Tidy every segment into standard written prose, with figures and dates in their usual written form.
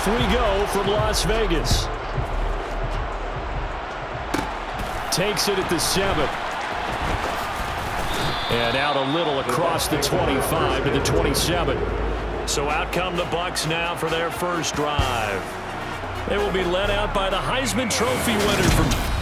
off we go from Las Vegas. Takes it at the 7. And out a little across the 25 to the 27. So out come the Bucs now for their first drive. They will be led out by the Heisman Trophy winner from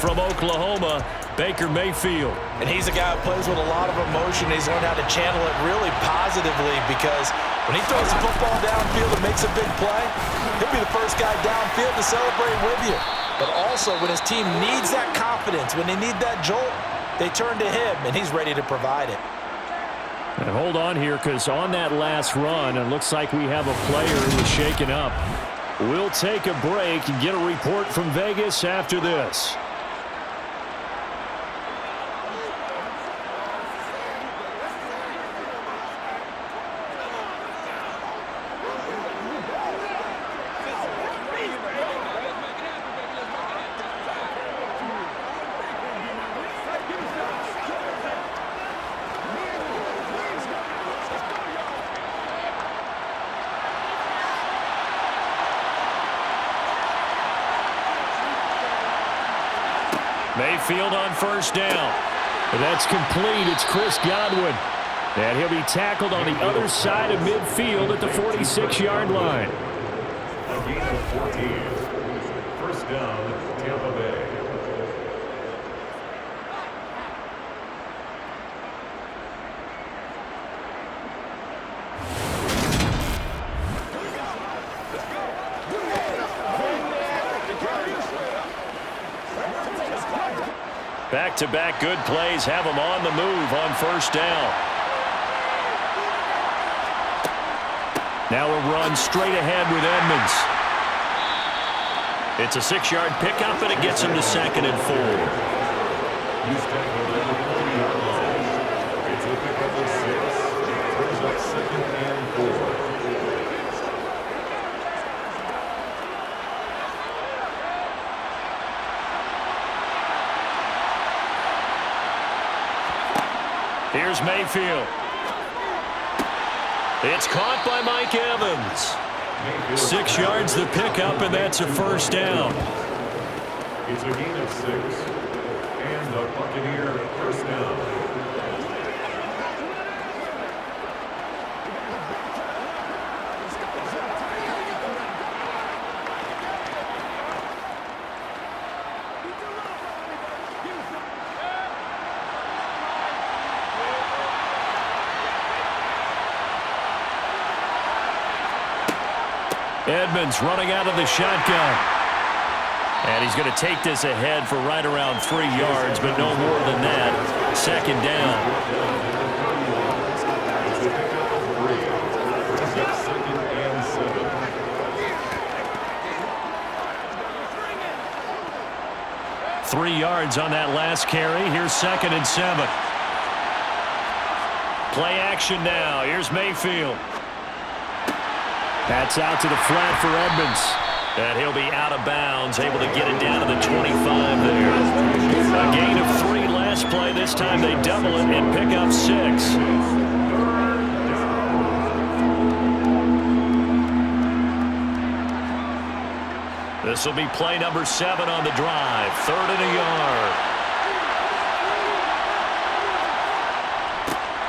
from Oklahoma, Baker Mayfield. And he's a guy who plays with a lot of emotion. He's learned how to channel it really positively because when he throws the football downfield and makes a big play, he'll be the first guy downfield to celebrate with you. But also when his team needs that confidence, when they need that jolt, they turn to him, and he's ready to provide it. And hold on here, because on that last run, it looks like we have a player who is shaken up. We'll take a break and get a report from Vegas after this. Mayfield on first down. That's complete. It's Chris Godwin. And he'll be tackled on the other side of midfield at the 46-yard line. A gain of 14. First down, Tampa Bay. Back-to-back good plays have them on the move on first down. Now a run straight ahead with Edmonds. It's a 6-yard pickup, and it gets him to 2nd and 4. He's tackled at the 40-yard line. It's a pickup of 6. Brings up 2nd and 4. Here's Mayfield. It's caught by Mike Evans. 6 yards the pickup, and that's a first down. It's a gain of 6. And the Buccaneer first down. Edmonds running out of the shotgun. And he's going to take this ahead for right around 3 yards, but no more than that. Second down. Second and 7. 3 yards on that last carry. Here's 2nd and 7. Play action now. Here's Mayfield. That's out to the flat for Edmonds. And he'll be out of bounds, able to get it down to the 25 there. A gain of 3 last play. This time they double it and pick up 6. This will be play number 7 on the drive. 3rd and a yard.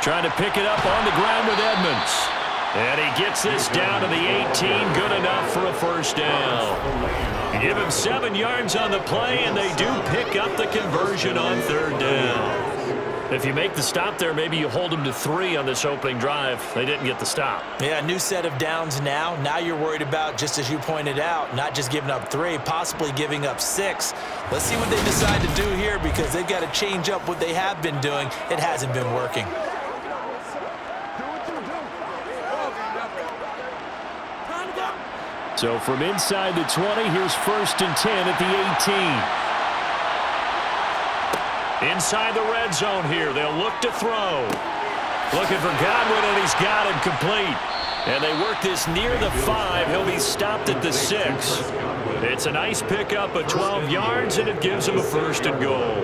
Trying to pick it up on the ground with Edmonds. And he gets this down to the 18. Good enough for a first down. Give him 7 yards on the play, and they do pick up the conversion on 3rd down. If you make the stop there, maybe you hold them to 3 on this opening drive. They didn't get the stop. Yeah, new set of downs now. Now you're worried about, just as you pointed out, not just giving up 3, possibly giving up 6. Let's see what they decide to do here, because they've got to change up what they have been doing. It hasn't been working. So from inside the 20, here's 1st and 10 at the 18. Inside the red zone here. They'll look to throw. Looking for Godwin, and he's got him complete. And they work this near the 5. He'll be stopped at the 6. It's a nice pickup of 12 yards, and it gives him a 1st and goal.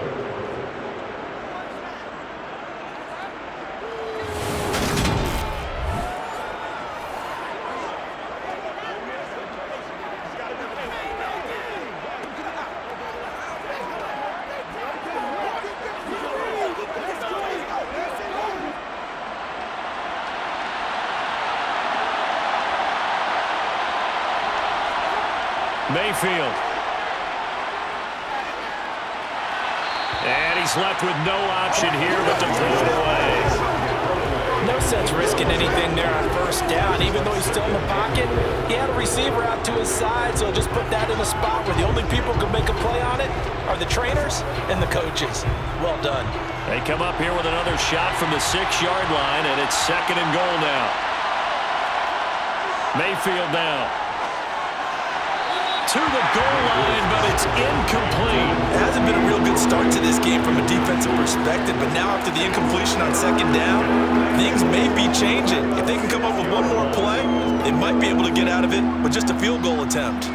Mayfield. And he's left with no option here but to throw it away. No sense risking anything there on 1st down. Even though he's still in the pocket, he had a receiver out to his side, so just put that in a spot where the only people who can make a play on it are the trainers and the coaches. Well done. They come up here with another shot from the 6-yard line, and it's 2nd and goal now. Mayfield now. To the goal line, but it's incomplete. It hasn't been a real good start to this game from a defensive perspective, but now after the incompletion on 2nd down, things may be changing. If they can come up with one more play, they might be able to get out of it with just a field goal attempt.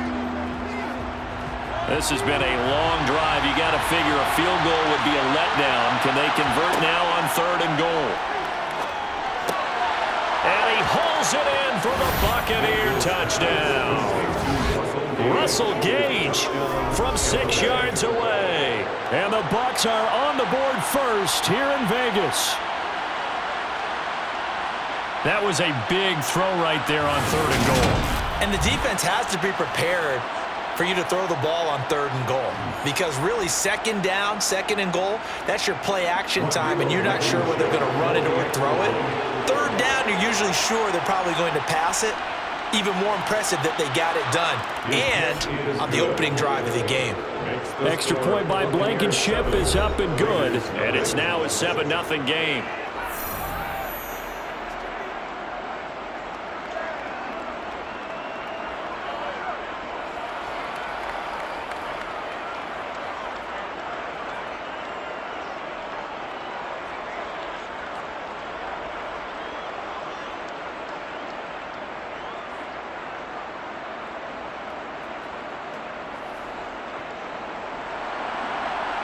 This has been a long drive. You got to figure a field goal would be a letdown. Can they convert now on 3rd and goal? And he hauls it in for the Buccaneer touchdown. Russell Gage from 6 yards away. And the Bucs are on the board first here in Vegas. That was a big throw right there on 3rd and goal. And the defense has to be prepared for you to throw the ball on 3rd and goal. Because really, 2nd down, 2nd and goal, that's your play action time, and you're not sure whether they're going to run it or throw it. 3rd down, you're usually sure they're probably going to pass it. Even more impressive that they got it done, and on the opening drive of the game. Extra point by Blankenship is up and good, and it's now a 7-0 game.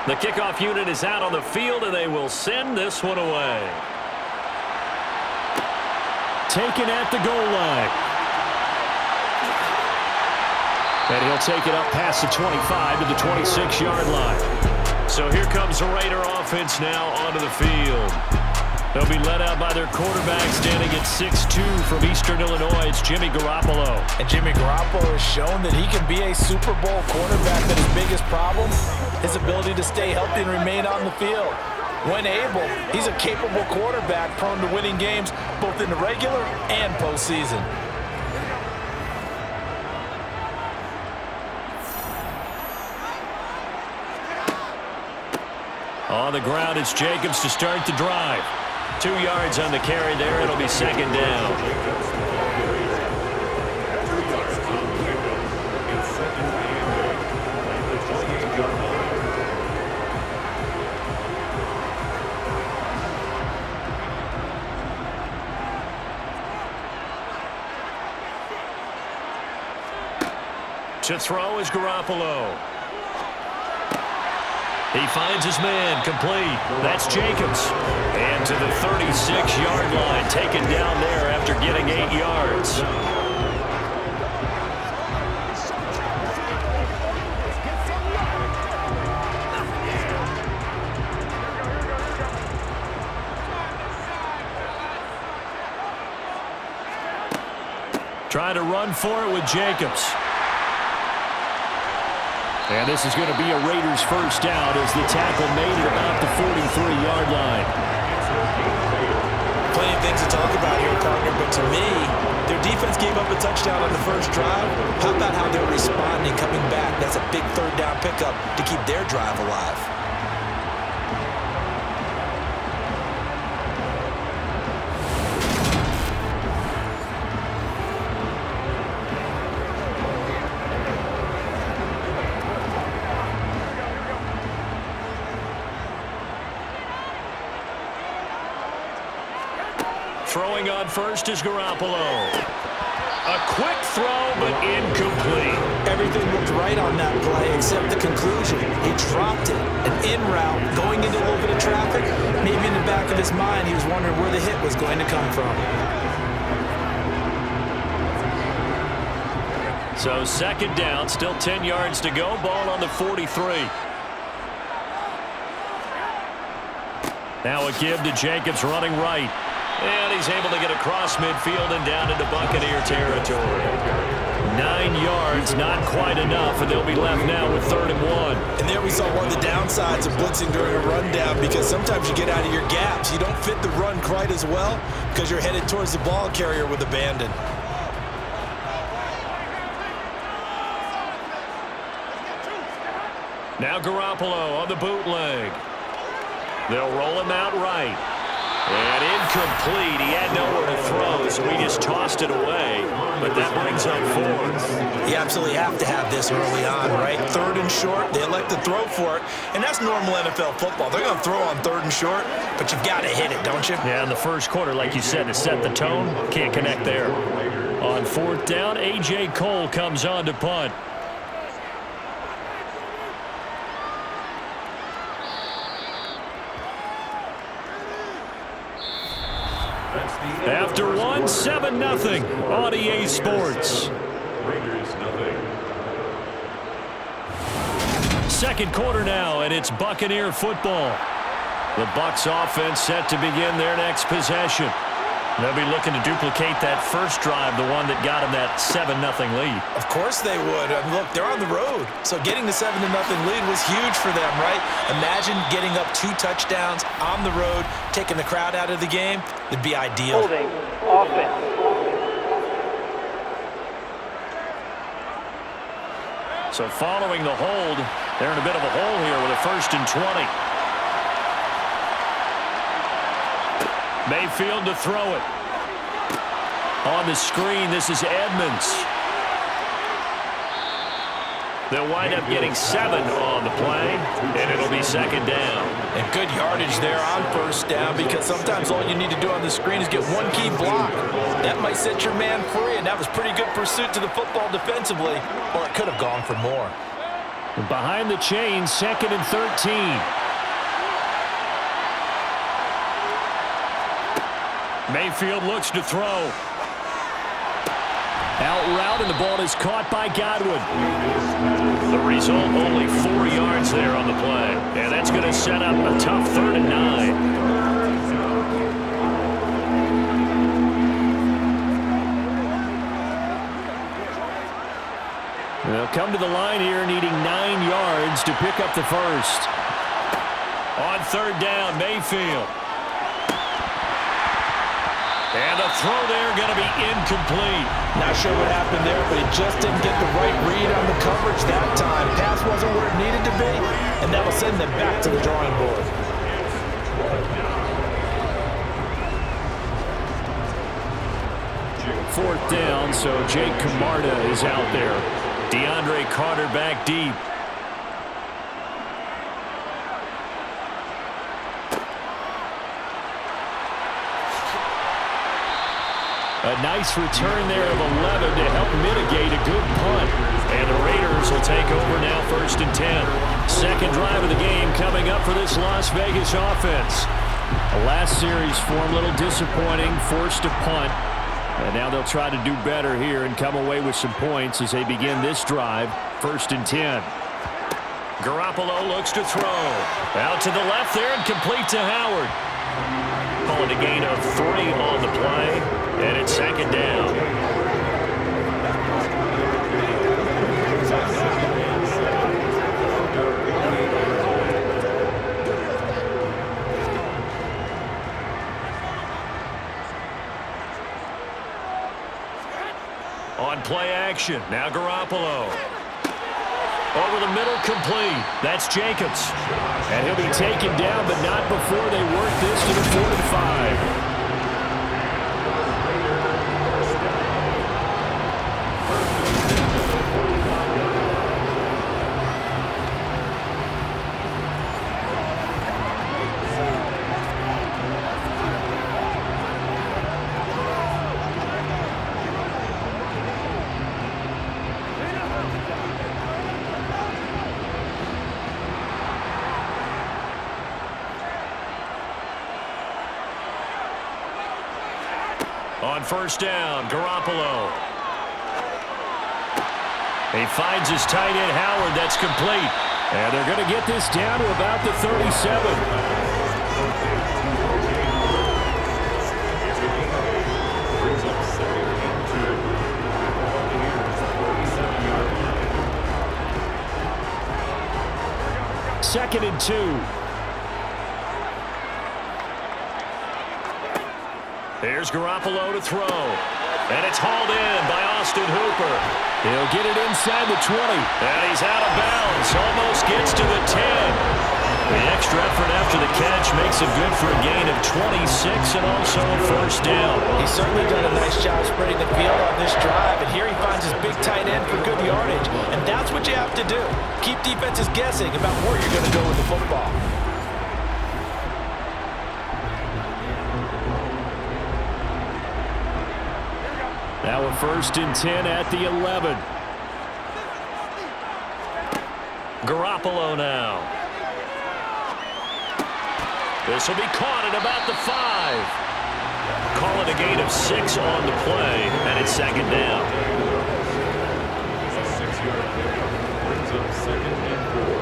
The kickoff unit is out on the field, and they will send this one away. Taken at the goal line. And he'll take it up past the 25 to the 26-yard line. So here comes the Raider offense now onto the field. They'll be led out by their quarterback standing at 6'2" from Eastern Illinois. It's Jimmy Garoppolo. And Jimmy Garoppolo has shown that he can be a Super Bowl quarterback, but his biggest problem, his ability to stay healthy and remain on the field. When able, he's a capable quarterback prone to winning games both in the regular and postseason. On the ground, it's Jacobs to start the drive. 2 yards on the carry there. It'll be second down. To throw is Garoppolo. He finds his man, complete. That's Jacobs. And to the 36-yard line, taken down there after getting 8 yards. Trying to run for it with Jacobs. And this is going to be a Raiders first down as the tackle made at about the 43-yard line. Plenty of things to talk about here, partner, but to me, their defense gave up a touchdown on the first drive. How about how they're responding, coming back? That's a big third down pickup to keep their drive alive. Throwing on first is Garoppolo. A quick throw, but incomplete. Everything looked right on that play except the conclusion. He dropped it. An in route, going into a little bit of traffic. Maybe in the back of his mind, he was wondering where the hit was going to come from. So second down, still 10 yards to go. Ball on the 43. Now a give to Jacobs running right. And he's able to get across midfield and down into Buccaneer territory. 9 yards, not quite enough, and they'll be left now with 3rd and 1. And there we saw one of the downsides of blitzing during a rundown, because sometimes you get out of your gaps. You don't fit the run quite as well because you're headed towards the ball carrier with abandon. Now Garoppolo on the bootleg. They'll roll him out right. And incomplete. He had nowhere to throw, so he just tossed it away. But that brings up 4th. You absolutely have to have this early on, right? 3rd and short, they elect to throw for it. And that's normal NFL football. They're going to throw on 3rd and short, but you've got to hit it, don't you? Yeah, in the first quarter, like you said, to set the tone, can't connect there. On 4th down, A.J. Cole comes on to punt. After 1, 7-0 on EA Sports. Raiders, nothing. Second quarter now, and it's Buccaneer football. The Bucs offense set to begin their next possession. They'll be looking to duplicate that first drive, the one that got them that 7-0 lead. Of course they would. I mean, look, they're on the road. So getting the 7-0 lead was huge for them, right? Imagine getting up 2 touchdowns on the road, taking the crowd out of the game. It'd be ideal. Holding offense. So following the hold, they're in a bit of a hole here with a 1st and 20. Mayfield to throw it. On the screen, this is Edmonds. They'll wind up getting 7 on the play, and it'll be second down. And good yardage there on first down, because sometimes all you need to do on the screen is get one key block. That might set your man free, and that was pretty good pursuit to the football defensively. Well, it could have gone for more. Behind the chains, 2nd and 13. Mayfield looks to throw. Out route, and the ball is caught by Godwin. The result, only 4 yards there on the play. And that's going to set up a tough 3rd and 9. They'll come to the line here needing 9 yards to pick up the first. On 3rd down, Mayfield. And the throw there going to be incomplete. Not sure what happened there, but he just didn't get the right read on the coverage that time. Pass wasn't where it needed to be, and that'll send them back to the drawing board. Fourth down, so Jake Camarda is out there. DeAndre Carter back deep. A nice return there of 11 to help mitigate a good punt. And the Raiders will take over now, 1st and 10. Second drive of the game coming up for this Las Vegas offense. The last series form a little disappointing, forced to punt. And now they'll try to do better here and come away with some points as they begin this drive, 1st and 10. Garoppolo looks to throw. Out to the left there and complete to Howard. Calling a gain of 3 on the play, and it's 2nd down. On play action, now Garoppolo. Over the middle, complete. That's Jacobs. And he'll be taken down, but not before they work this to the 45. On 1st down, Garoppolo. He finds his tight end, Howard. That's complete. And they're going to get this down to about the 37. Second and 2. Here's Garoppolo to throw. And it's hauled in by Austin Hooper. He'll get it inside the 20. And he's out of bounds. Almost gets to the 10. The extra effort after the catch makes it good for a gain of 26 and also a 1st down. He's certainly done a nice job spreading the field on this drive. And here he finds his big tight end for good yardage. And that's what you have to do. Keep defenses guessing about where you're going to go with the football. Now a 1st and 10 at the 11. Garoppolo now. This will be caught at about the 5. Call it a gain of 6 on the play, and it's 2nd down. A 6-yard pickup brings up 2nd and 4.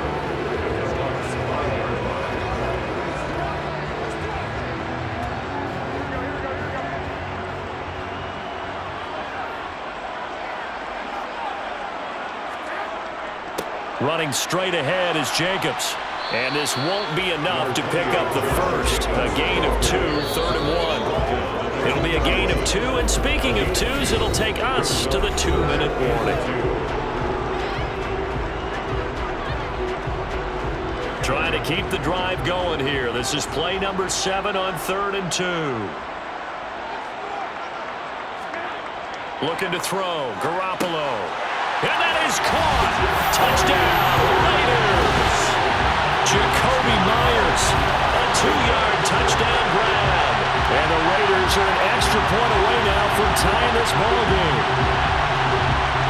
Running straight ahead is Jacobs. And this won't be enough to pick up the 1st. A gain of 2, 3rd and 1. It'll be a gain of 2, and speaking of 2s, it'll take us to the 2-minute warning. Trying to keep the drive going here. This is play number 7 on 3rd and 2. Looking to throw. Garoppolo. And that is caught. Touchdown, Raiders. Jacoby Myers, a 2-yard touchdown grab. And the Raiders are an extra point away now from tying this ball game.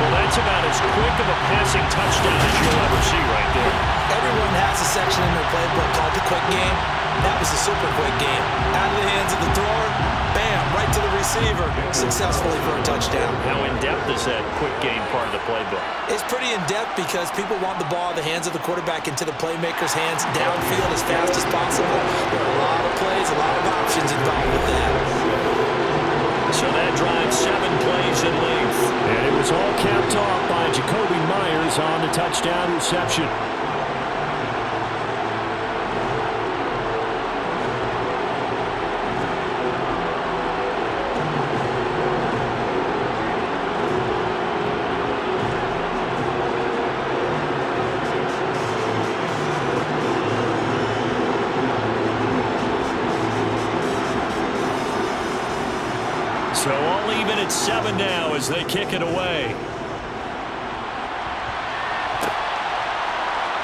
Well, that's about as quick of a passing touchdown as you'll ever see right there. Everyone has a section in their playbook called the quick game. That was a super quick game. Out of the hands of the thrower, bam, right to the receiver, successfully for a touchdown. How in-depth is that quick game part of the playbook? It's pretty in-depth because people want the ball in the hands of the quarterback into the playmaker's hands downfield as fast as possible. There are a lot of plays, a lot of options involved with that. So that drives 7 plays in length. And it was all capped off by Jacoby Myers on the touchdown reception. So all even at 7 now as they kick it away.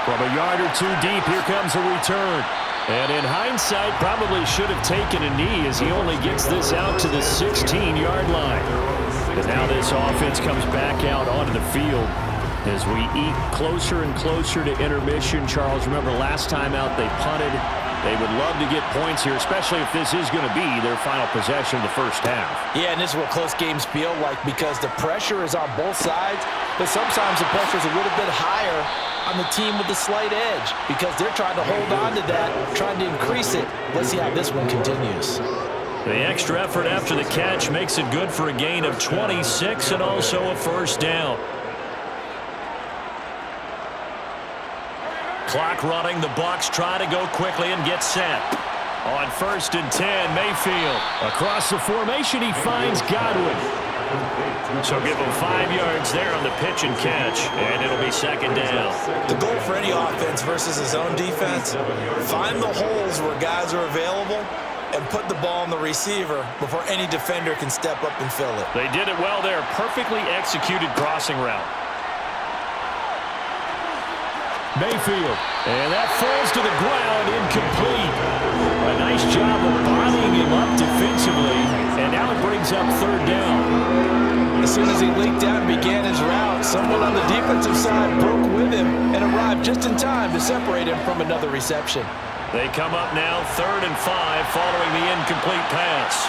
From a yard or two deep, here comes a return. And in hindsight, probably should have taken a knee as he only gets this out to the 16-yard line. And now this offense comes back out onto the field as we eat closer and closer to intermission. Charles, remember last time out they punted. They would love to get points here, especially if this is going to be their final possession of the first half. Yeah, and this is what close games feel like because the pressure is on both sides, but sometimes the pressure is a little bit higher on the team with the slight edge because they're trying to hold on to that, trying to increase it. Let's see how this one continues. The extra effort after the catch makes it good for a gain of 26 and also a first down. Clock running. The Bucs try to go quickly and get set. On 1st and 10, Mayfield. Across the formation, he finds Godwin. So give him 5 yards there on the pitch and catch, and it'll be 2nd down. The goal for any offense versus his own defense, find the holes where guys are available and put the ball on the receiver before any defender can step up and fill it. They did it well there. Perfectly executed crossing route. Mayfield, and that falls to the ground, incomplete. A nice job of bodying him up defensively, and now it brings up 3rd down. As soon as he leaked out and began his route, someone on the defensive side broke with him and arrived just in time to separate him from another reception. They come up now 3rd and 5 following the incomplete pass.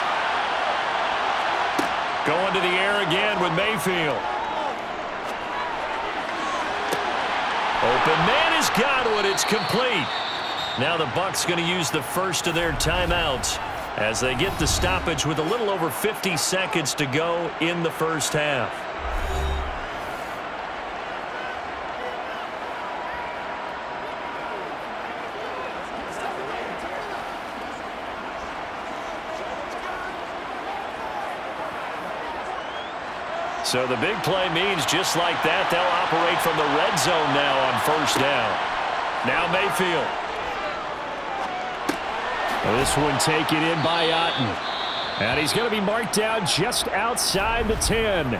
Going to the air again with Mayfield. Open man is Godwin. It's complete. Now the Bucs going to use the first of their timeouts as they get the stoppage with a little over 50 seconds to go in the first half. So the big play means just like that, they'll operate from the red zone now on 1st down. Now Mayfield. This one taken in by Otten. And he's going to be marked down just outside the 10.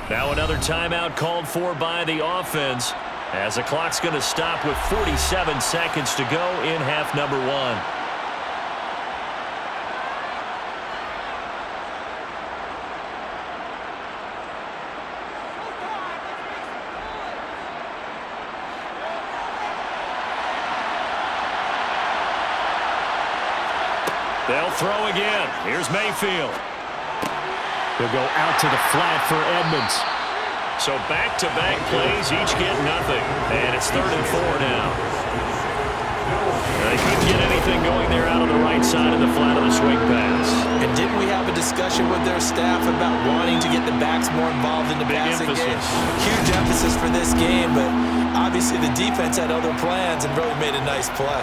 Now another timeout called for by the offense as the clock's going to stop with 47 seconds to go in half number 1. They'll throw again. Here's Mayfield. He'll go out to the flat for Edmonds. So back-to-back plays, each get nothing. And it's 3rd and 4 now. They couldn't get anything going there out on the right side of the flat of the swing pass. And didn't we have a discussion with their staff about wanting to get the backs more involved in the passing game? Huge emphasis for this game, but obviously the defense had other plans and really made a nice play.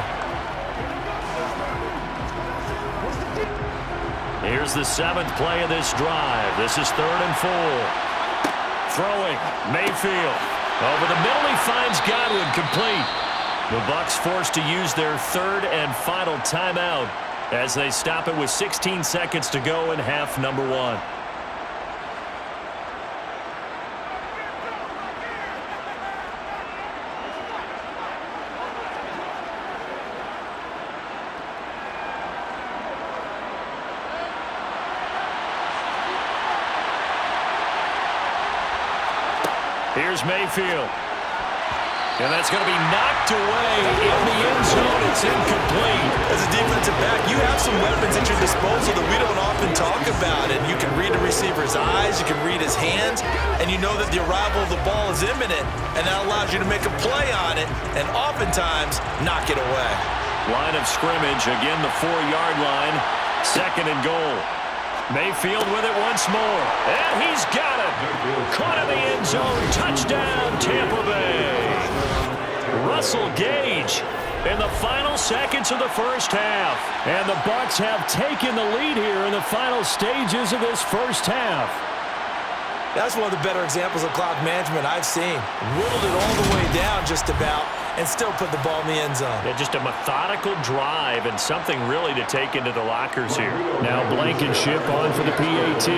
Here's the 7th play of this drive. This is 3rd and 4. Throwing, Mayfield. Over the middle, he finds Godwin, complete. The Bucs forced to use their 3rd and final timeout as they stop it with 16 seconds to go in half number 1. Here's Mayfield. And that's going to be knocked away in the end zone. It's incomplete. As a defensive back, you have some weapons at your disposal that we don't often talk about. And you can read a receiver's eyes, you can read his hands, and you know that the arrival of the ball is imminent, and that allows you to make a play on it and oftentimes knock it away. Line of scrimmage, again the 4-yard line, 2nd and goal. Mayfield with it once more. And he's got it. Caught in the end zone. Touchdown, Tampa Bay. Russell Gage in the final seconds of the first half. And the Bucs have taken the lead here in the final stages of this first half. That's one of the better examples of clock management I've seen. Whittled it all the way down just about, and still put the ball in the end zone. Yeah, just a methodical drive and something really to take into the lockers here. Now Blankenship on for the PAT.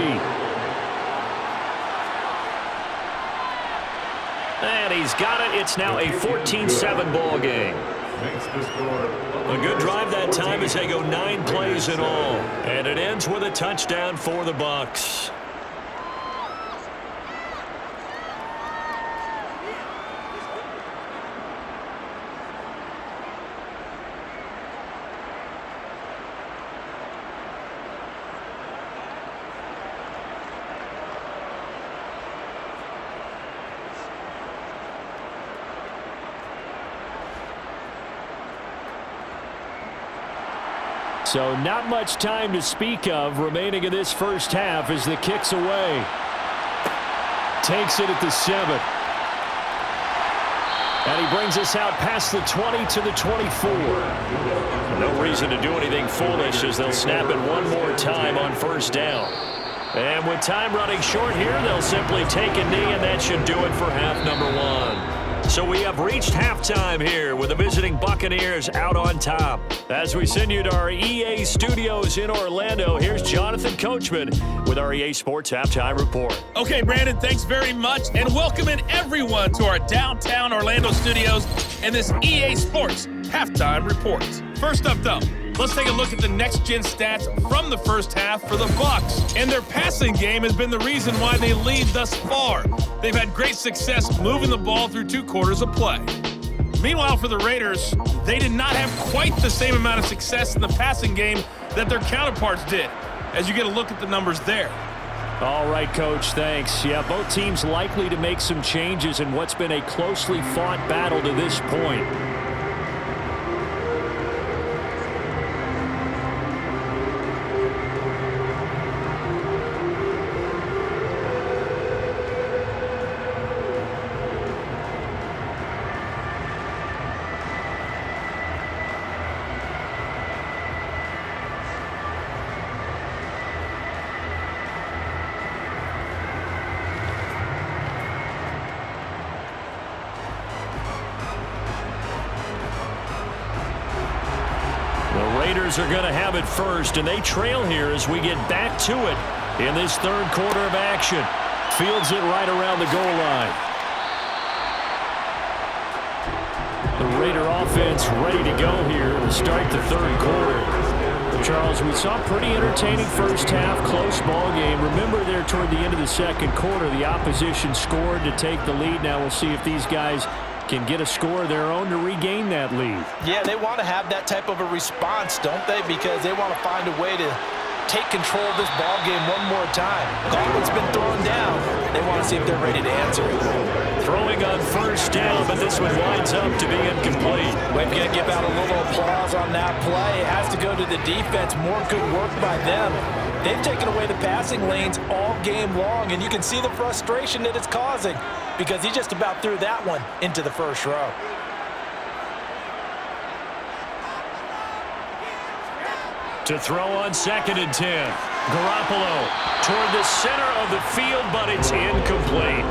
And he's got it. It's now a 14-7 ball game. A good drive that time as they go 9 plays in all. And it ends with a touchdown for the Bucs. So not much time to speak of remaining in this first half as the kick's away. Takes it at the 7. And he brings us out past the 20 to the 24. No reason to do anything foolish as they'll snap it one more time on first down. And with time running short here, they'll simply take a knee, and that should do it for half number 1. So we have reached halftime here with the visiting Buccaneers out on top. As we send you to our EA studios in Orlando, here's Jonathan Coachman with our EA Sports Halftime Report. Okay, Brandon, thanks very much, and welcoming everyone to our downtown Orlando studios and this EA Sports Halftime Report. First up, though, let's take a look at the next-gen stats from the first half for the Bucs. And their passing game has been the reason why they lead thus far. They've had great success moving the ball through 2 quarters of play. Meanwhile, for the Raiders, they did not have quite the same amount of success in the passing game that their counterparts did, as you get a look at the numbers there. All right, Coach, thanks. Yeah, both teams likely to make some changes in what's been a closely fought battle to this point. Are going to have it first, and they trail here as we get back to it in this third quarter of action. Fields it right around the goal line. The Raider offense ready to go here to start the third quarter. Charles, we saw a pretty entertaining first half, close ball game. Remember there toward the end of the second quarter, the opposition scored to take the lead. Now we'll see if these guys can get a score of their own to regain that lead. Yeah, they want to have that type of a response, don't they? Because they want to find a way to take control of this ball game one more time. Gauntlet's been thrown down. They want to see if they're ready to answer it. Throwing on first down, but this one winds up to be incomplete. We're going to give out a little applause on that play. It has to go to the defense. More good work by them. They've taken away the passing lanes all game long, and you can see the frustration that it's causing because he just about threw that one into the first row. To throw on 2nd and 10. Garoppolo toward the center of the field, but it's incomplete.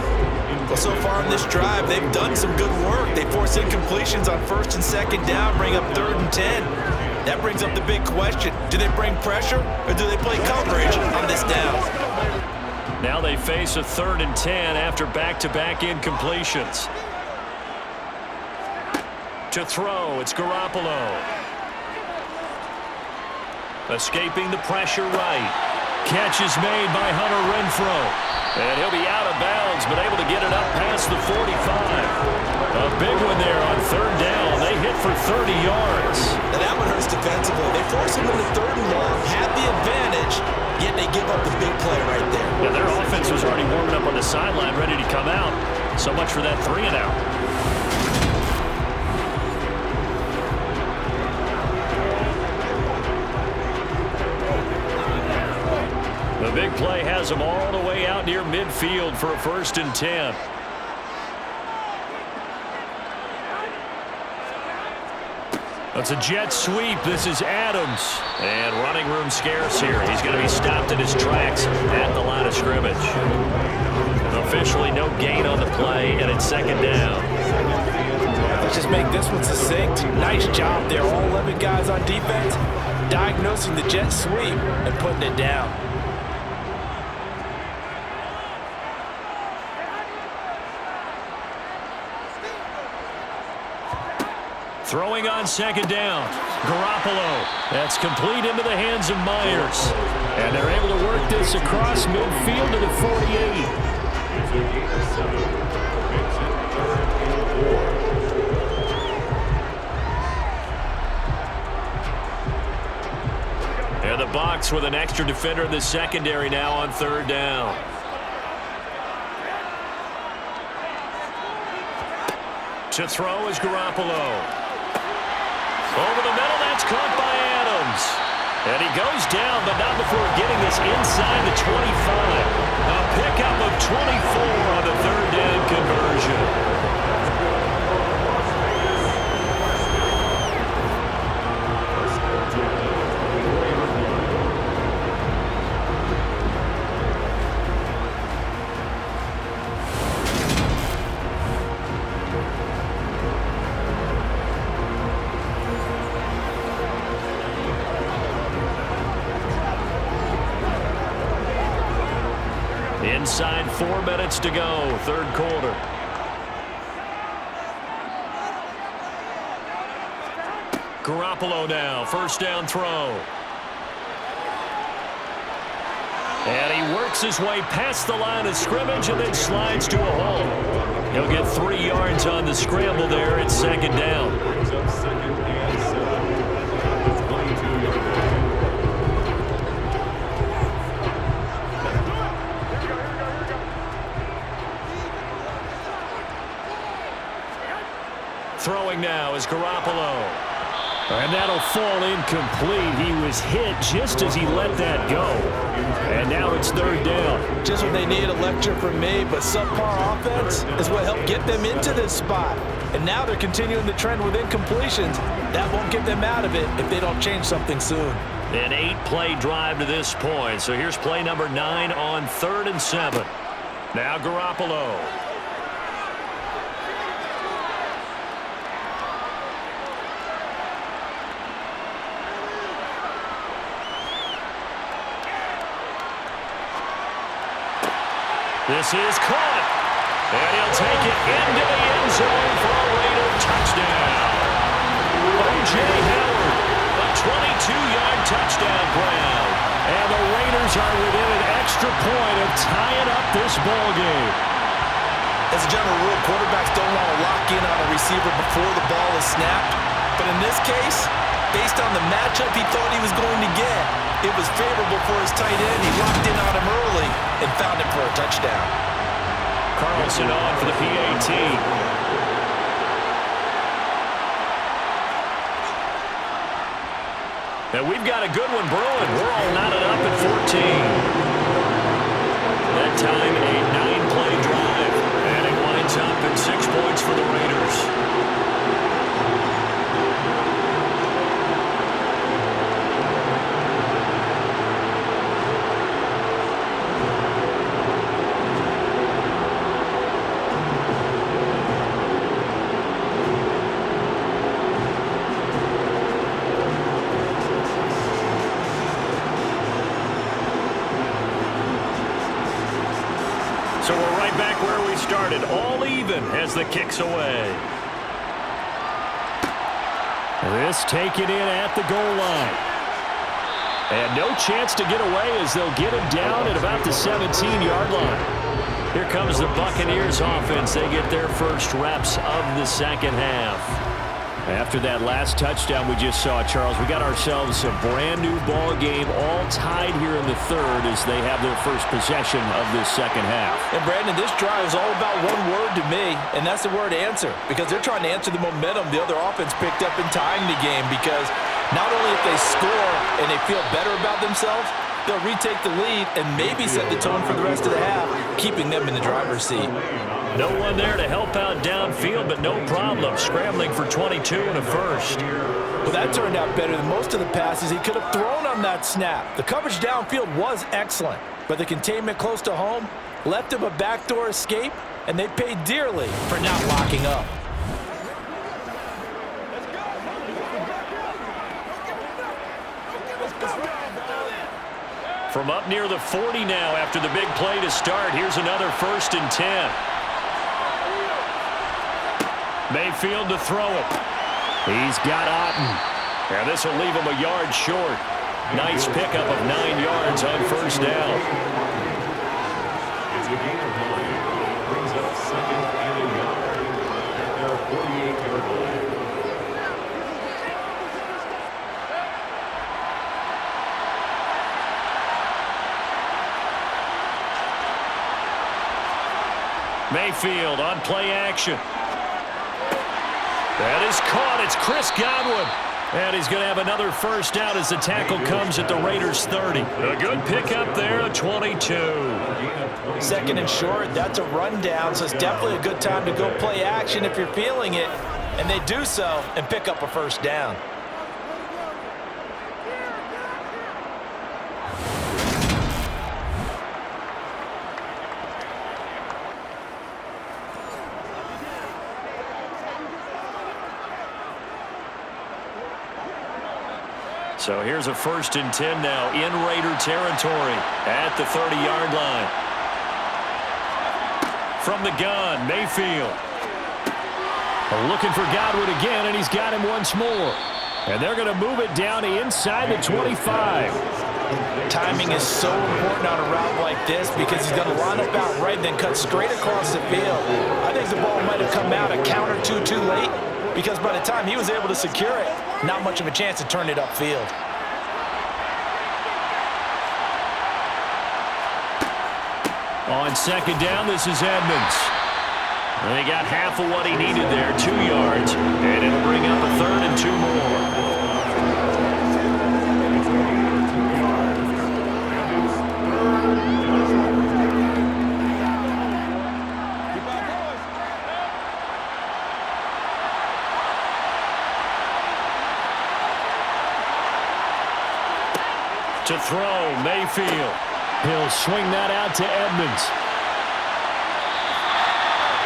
Well, so far in this drive, they've done some good work. They force incompletions on 1st and 2nd down, bring up 3rd and 10. That brings up the big question. Do they bring pressure or do they play coverage on this down? Now they face a 3rd and 10 after back-to-back incompletions. To throw, it's Garoppolo. Escaping the pressure right. Catch is made by Hunter Renfrow. And he'll be out of bounds, but able to get it up past the 45. A big one there on 3rd down. They hit for 30 yards. Now that one hurts defensively. They force him into 3rd and long, had the advantage, yet they give up the big play right there. Yeah, their offense was already warming up on the sideline, ready to come out. So much for that 3 and out. The big play has them all the way out near midfield for a 1st and 10. That's a jet sweep. This is Adams. And running room scarce here. He's going to be stopped in his tracks at the line of scrimmage. Officially no gain on the play, and it's 2nd down. Let's just make this one succinct. Nice job there. All 11 guys on defense diagnosing the jet sweep and putting it down. Throwing on second down. Garoppolo. That's complete into the hands of Myers. And they're able to work this across midfield to the 48. It's a gain of 7. Makes it 3rd and 4. And the Bucs with an extra defender in the secondary now on 3rd down. To throw is Garoppolo. Over the middle, that's caught by Adams. And he goes down, but not before getting this inside the 25. A pickup of 24 on the 3rd down conversion. Inside 4 minutes to go, 3rd quarter. Garoppolo now, 1st down throw. And he works his way past the line of scrimmage and then slides to a hole. He'll get 3 yards on the scramble there at 2nd down. Brings up 2nd and 7. The 22-yard line. Throwing now is Garoppolo. And that'll fall incomplete. He was hit just as he let that go. And now it's 3rd down. Just what they need, a lecture from me, but subpar offense is what helped get them into this spot. And now they're continuing the trend with incompletions. That won't get them out of it if they don't change something soon. An 8-play drive to this point. So here's play number 9 on 3rd and 7. Now Garoppolo. This is caught. And he'll take it into the end zone for a Raider touchdown. O.J. Howard, a 22-yard touchdown grab. And the Raiders are within an extra point of tying up this ball game. As a general rule, quarterbacks don't want to lock in on a receiver before the ball is snapped. But in this case, based on the matchup he thought he was going to get, it was favorable for his tight end. He locked in on him early and found him for a touchdown. Carlson on for the PAT. And we've got a good one brewing. We're all knotted up at 14. That time, a 9-play drive. And it winds up at 6 points for the Raiders. So we're right back where we started, all even as the kick's away. This taken in at the goal line. And no chance to get away as they'll get him down at about the 17-yard line. Here comes the Buccaneers offense. They get their first reps of the second half. After that last touchdown we just saw, Charles, we got ourselves a brand-new ball game, all tied here in the 3rd as they have their first possession of this second half. And, Brandon, this drive is all about one word to me, and that's the word answer, because they're trying to answer the momentum the other offense picked up in tying the game, because not only if they score and they feel better about themselves, they'll retake the lead and maybe set the tone for the rest of the half, keeping them in the driver's seat. No one there to help out downfield, but no problem scrambling for 22 and a first. Well, that turned out better than most of the passes he could have thrown on that snap. The coverage downfield was excellent, but the containment close to home left him a backdoor escape, and they paid dearly for not locking up. From up near the 40 now after the big play to start. Here's another 1st and 10. Mayfield to throw it. He's got Otten. And this will leave him a yard short. Nice pickup of 9 yards on 1st down. It's a gain of 9. Brings up 2nd and a yard at their 48-yard line. Mayfield on play action. That is caught. It's Chris Godwin. And he's going to have another 1st down as the tackle comes at the Raiders' 30. A good pickup there, a 22. 2nd and short, that's a rundown, so it's definitely a good time to go play action if you're feeling it. And they do so and pick up a 1st down. So here's a 1st and 10 now in Raider territory at the 30-yard line. From the gun, Mayfield. Looking for Godwin again, and he's got him once more. And they're going to move it down inside the 25. Timing is so important on a route like this because he's going to line up out right and then cut straight across the field. I think the ball might have come out a count or two too late, because by the time he was able to secure it, not much of a chance to turn it upfield. On 2nd down, this is Edmonds. And they got half of what he needed there, 2 yards. And it'll bring up a 3rd and 2 more. To throw, Mayfield. He'll swing that out to Edmonds.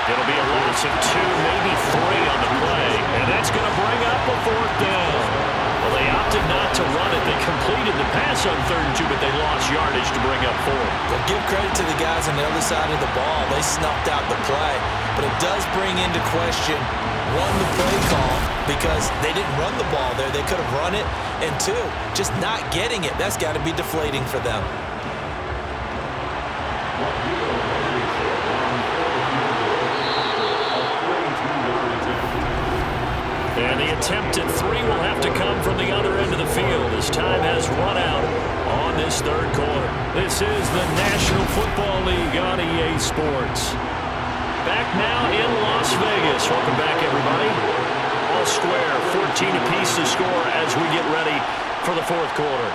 It'll be a loss of 2, maybe 3 on the play. And that's going to bring up a 4th down. Well, they opted not to run it. They completed the pass on 3rd and 2, but they lost yardage to bring up 4. Well, give credit to the guys on the other side of the ball. They snuffed out the play. But it does bring into question, 1, the play call, because they didn't run the ball there. They could have run it. And 2, just not getting it. That's got to be deflating for them. And the attempt at 3 will have to come from the other end of the field as time has run out on this 3rd quarter. This is the National Football League on EA Sports. Back now in Las Vegas. Welcome back, everybody. All square, 14 apiece to score as we get ready for the 4th quarter.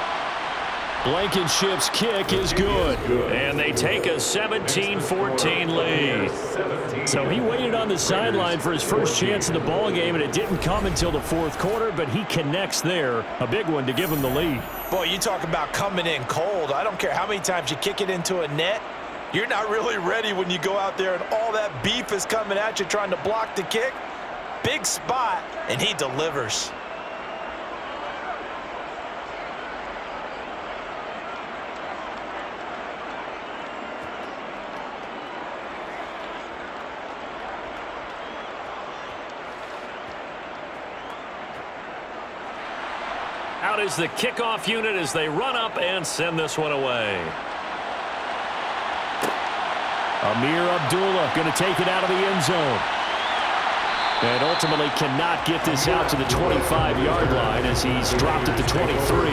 Blankenship's kick is good, and they take a 17-14 lead. So he waited on the sideline for his first chance in the ball game, and it didn't come until the 4th quarter, but he connects there, a big one to give him the lead. Boy, you talk about coming in cold. I don't care how many times you kick it into a net. You're not really ready when you go out there and all that beef is coming at you trying to block the kick. Big spot, and he delivers. Out is the kickoff unit as they run up and send this one away. Amir Abdullah going to take it out of the end zone. And ultimately cannot get this out to the 25-yard line as he's dropped at the 23.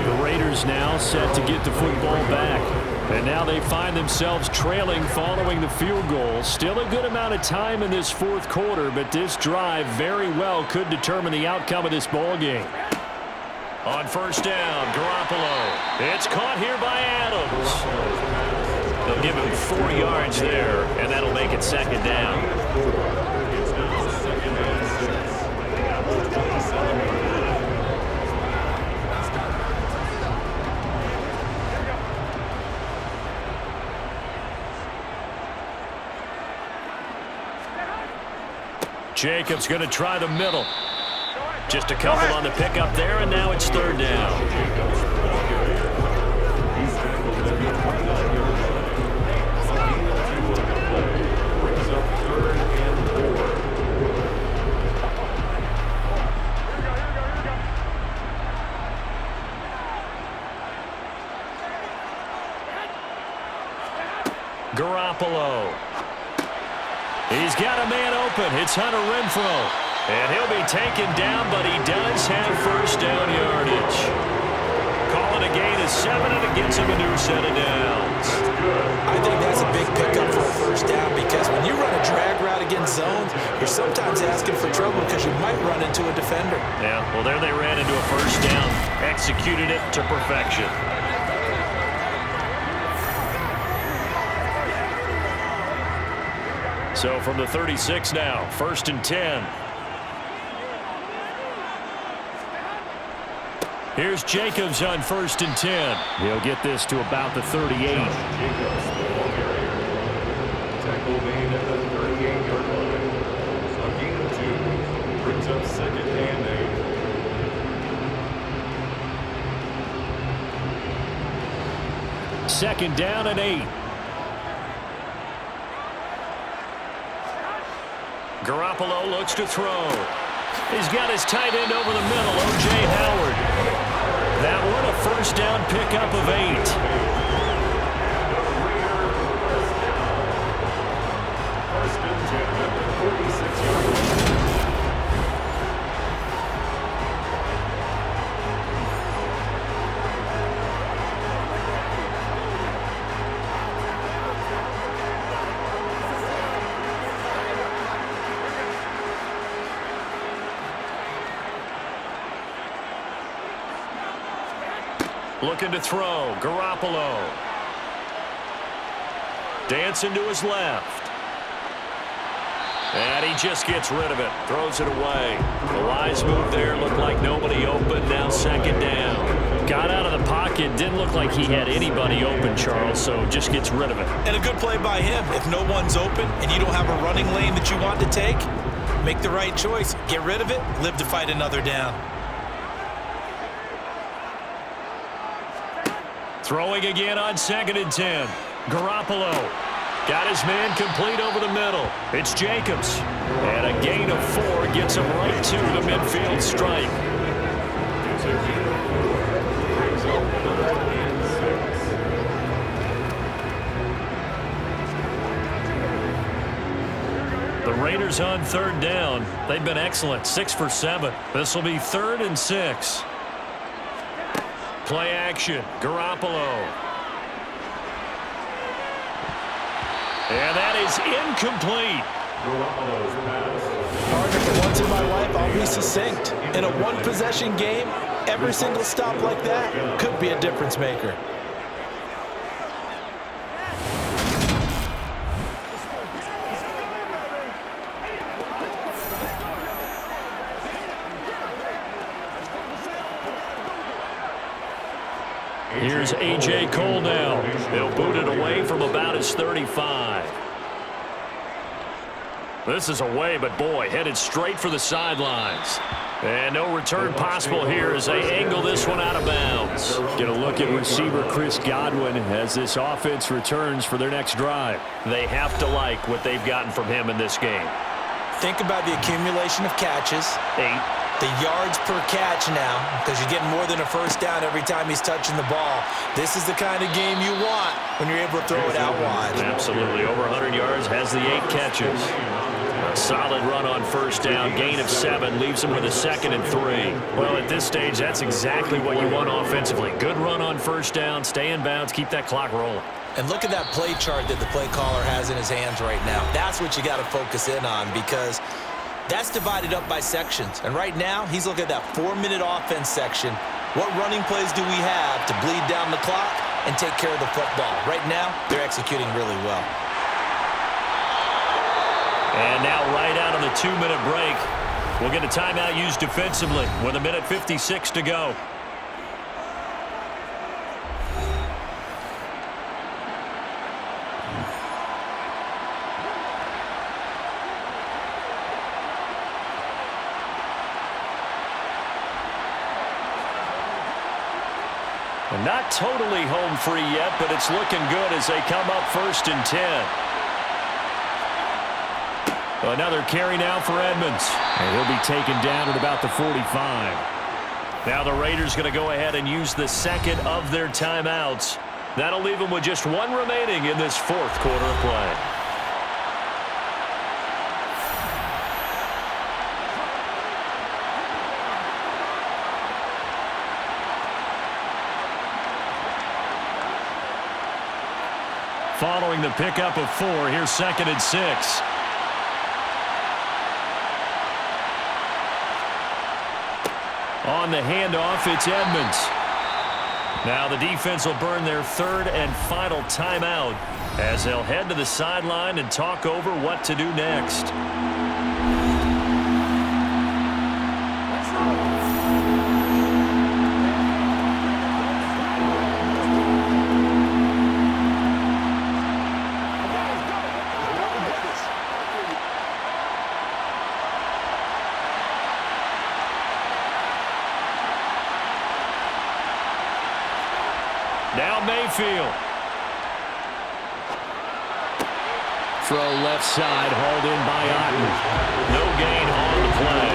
The Raiders now set to get the football back. And now they find themselves trailing following the field goal. Still a good amount of time in this 4th quarter, but this drive very well could determine the outcome of this ball game. On 1st down, Garoppolo. It's caught here by Adams. They'll give him 4 yards there, and that'll make it 2nd down. Jacobs going to try the middle. Just a couple on the pickup there, and now it's 3rd down. He's Garoppolo. He's got a man open. It's Hunter Renfrow. And he'll be taken down, but he does have first down yardage. Calling a gain of 7, and it gets him a new set of downs. I think that's a big pickup for a first down because when you run a drag route against zones, you're sometimes asking for trouble because you might run into a defender. Yeah, well, there they ran into a first down. Executed it to perfection. So from the 36 now, 1st and 10. Here's Jacobs on 1st and 10. He'll get this to about the 38. Jacobs, the ball carrier. Tackle made at the 38-yard line. A gain of 2. Brings up 2nd and 8. 2nd down and 8. Garoppolo looks to throw. He's got his tight end over the middle, O.J. Howard. That one a first down pickup of 8. First and 10 at the 46-yard line. Looking to throw. Garoppolo. Dancing to his left. And he just gets rid of it. Throws it away. The wise move there. Looked like nobody open. Now 2nd down. Got out of the pocket. Didn't look like he had anybody open, Charles, so just gets rid of it. And a good play by him. If no one's open and you don't have a running lane that you want to take, make the right choice. Get rid of it. Live to fight another down. Throwing again on 2nd and 10. Garoppolo got his man complete over the middle. It's Jacobs. And a gain of 4 gets him right to the midfield stripe. Brings up 3rd and 6. The Raiders on 3rd down. They've been excellent. 6 for 7. This will be 3rd and 6. Play action. Garoppolo. And that is incomplete. Garoppolo's pass. Partner, for once in my life, I'll be succinct. In a one-possession game, every single stop like that could be a difference maker. Here's A.J. Cole now. They'll boot it away from about his 35. This is away, but boy, headed straight for the sidelines. And no return possible here as they angle this one out of bounds. Get a look at receiver Chris Godwin as this offense returns for their next drive. They have to like what they've gotten from him in this game. Think about the accumulation of catches. 8. The yards per catch now, because you're getting more than a first down every time he's touching the ball. This is the kind of game you want when you're able to throw it out wide. Absolutely. Over 100 yards, has the 8 catches. A solid run on first down, gain of 7, leaves him with a 2nd and 3. Well, at this stage, that's exactly what you want offensively. Good run on first down, stay in bounds, keep that clock rolling. And look at that play chart that the play caller has in his hands right now. That's what you got to focus in on because that's divided up by sections. And right now, he's looking at that 4-minute offense section. What running plays do we have to bleed down the clock and take care of the football? Right now, they're executing really well. And now right out of the 2-minute break, we'll get a timeout used defensively with 1:56 to go. Not totally home free yet, but it's looking good as they come up 1st and 10. Another carry now for Edmonds. And he'll be taken down at about the 45. Now the Raiders going to go ahead and use the 2nd of their timeouts. That'll leave them with just one remaining in this fourth quarter of play. Following the pickup of 4, here's 2nd and 6. On the handoff, it's Edmonds. Now the defense will burn their 3rd and final timeout as they'll head to the sideline and talk over what to do next. Now Mayfield. Throw left side, hauled in by Otten. No gain on the play.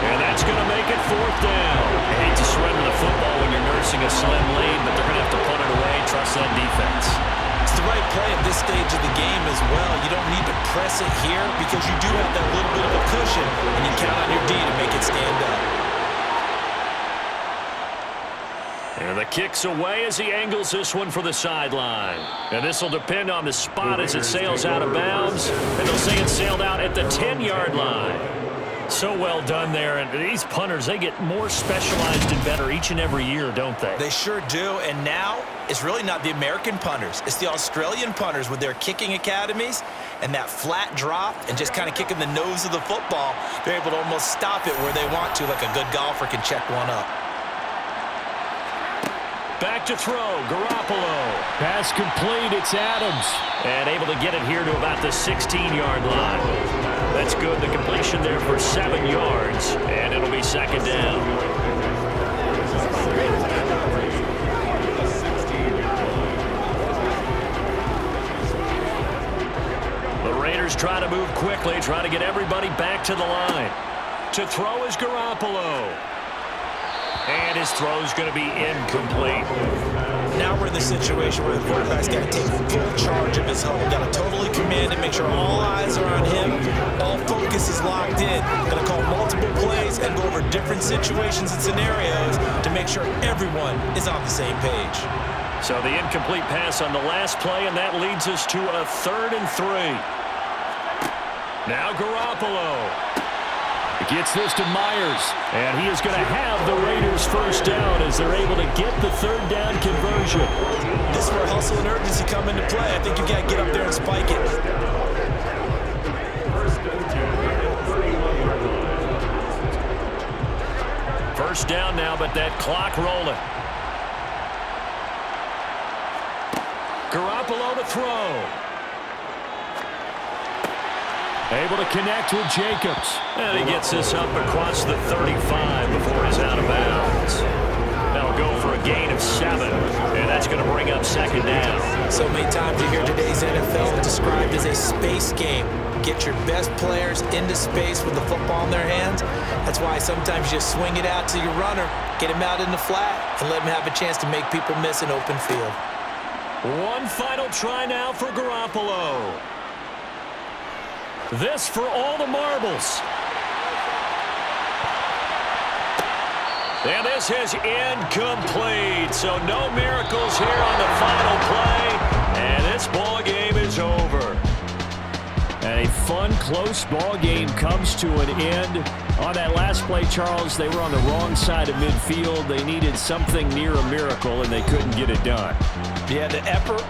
And that's going to make it 4th down. I hate to surrender the football when you're nursing a slim lead, but they're going to have to put it away. Trust that defense. It's the right play at this stage of the game as well. You don't need to press it here because you do have that little bit of a cushion, and you count on your D to make it stand up. And the kick's away as he angles this one for the sideline. And this will depend on the spot as it sails out of bounds. And they'll say it sailed out at the 10-yard line. So well done there. And these punters, they get more specialized and better each and every year, don't they? They sure do. And now it's really not the American punters. It's the Australian punters with their kicking academies and that flat drop and just kind of kicking the nose of the football. They're able to almost stop it where they want to, like a good golfer can check one up. Back to throw, Garoppolo. Pass complete, it's Adams. And able to get it here to about the 16-yard line. That's good, the completion there for 7 yards. And it'll be 2nd down. The Raiders try to move quickly, try to get everybody back to the line. To throw is Garoppolo. And his throw's going to be incomplete. Now we're in the situation where the quarterback's got to take full charge of his huddle. Got to totally command it, make sure all eyes are on him. All focus is locked in. Got to call multiple plays and go over different situations and scenarios to make sure everyone is on the same page. So the incomplete pass on the last play, and that leads us to a 3rd and 3. Now Garoppolo. Gets this to Myers, and he is going to have the Raiders' 1st down as they're able to get the 3rd down conversion. This is where hustle and urgency come into play. I think you've got to get up there and spike it. First down now, but that clock rolling. Garoppolo to throw. Able to connect with Jacobs. And he gets this up across the 35 before he's out of bounds. That'll go for a gain of 7. And that's going to bring up 2nd down. So many times you hear today's NFL described as a space game. Get your best players into space with the football in their hands. That's why sometimes you just swing it out to your runner, get him out in the flat, and let him have a chance to make people miss an open field. One final try now for Garoppolo. This for all the marbles. And this is incomplete. So no miracles here on the final play. And this ball game is over. And a fun, close ball game comes to an end. On that last play, Charles, they were on the wrong side of midfield. They needed something near a miracle, and they couldn't get it done. Yeah, the effort,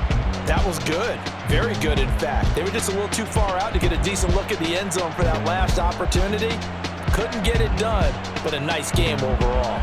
that was good. Very good, in fact. They were just a little too far out to get a decent look at the end zone for that last opportunity. Couldn't get it done, but a nice game overall.